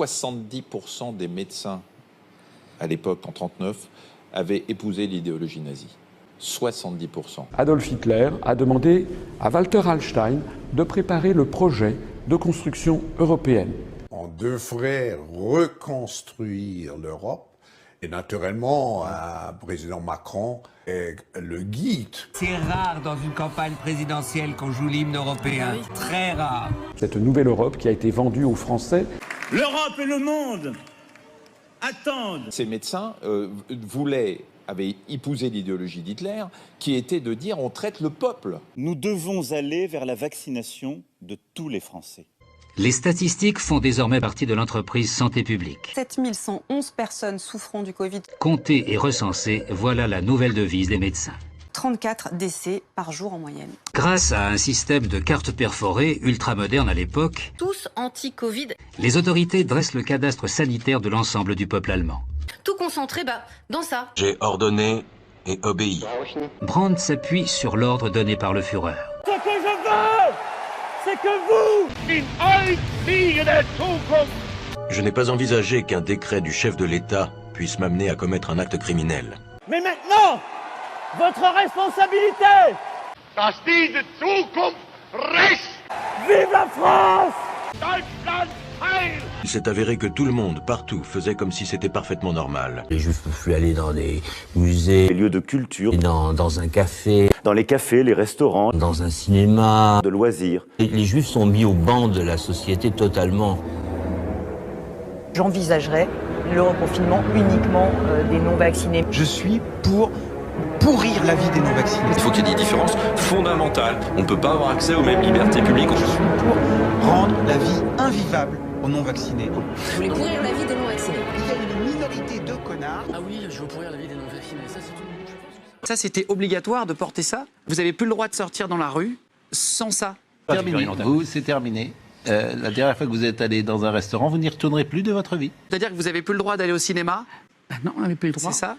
70% des médecins, à l'époque, en 1939, avaient épousé l'idéologie nazie. 70%. Adolf Hitler a demandé à Walter Hallstein de préparer le projet de construction européenne. On devrait reconstruire l'Europe. Et naturellement, le président Macron est le guide. C'est rare dans une campagne présidentielle qu'on joue l'hymne européen. Oui. Très rare. Cette nouvelle Europe qui a été vendue aux Français. L'Europe et le monde attendent. Ces médecins avaient épousé l'idéologie d'Hitler, qui était de dire on traite le peuple. Nous devons aller vers la vaccination de tous les Français. Les statistiques font désormais partie de l'entreprise Santé publique. 7111 personnes souffrant du Covid. Compter et recenser, voilà la nouvelle devise des médecins. 34 décès par jour en moyenne. Grâce à un système de cartes perforées ultramoderne à l'époque, tous anti-Covid, les autorités dressent le cadastre sanitaire de l'ensemble du peuple allemand. Tout concentré dans ça. J'ai ordonné et obéi. Brandt s'appuie sur l'ordre donné par le Führer. Ce que je veux, c'est que vous, Je n'ai pas envisagé qu'un décret du chef de l'État puisse m'amener à commettre un acte criminel. Mais maintenant, votre responsabilité. Vive la France! Il s'est avéré que tout le monde, partout, faisait comme si c'était parfaitement normal. Les Juifs ne peuvent plus aller dans des musées, des lieux de culture, dans un café, dans les cafés, les restaurants, dans un cinéma, de loisirs. Les Juifs sont mis au banc de la société totalement. J'envisagerais le reconfinement uniquement des non-vaccinés. Je suis pour pourrir la vie des non-vaccinés. Il faut qu'il y ait des différences fondamentales. On ne peut pas avoir accès aux mêmes libertés publiques. Je suis pour rendre la vie invivable aux non-vaccinés. Vous voulez pourrir la vie des non-vaccinés? Il y a une minorité de connards. Ah oui, je veux pourrir la vie des non-vaccinés. Ça, c'est tout. Ça, c'était obligatoire de porter ça. Vous n'avez plus le droit de sortir dans la rue sans ça. Terminé. Vous, c'est terminé. La dernière fois que vous êtes allé dans un restaurant, vous n'y retournerez plus de votre vie. C'est-à-dire que vous n'avez plus le droit d'aller au cinéma? Non, on n'avait plus le droit. C'est ça.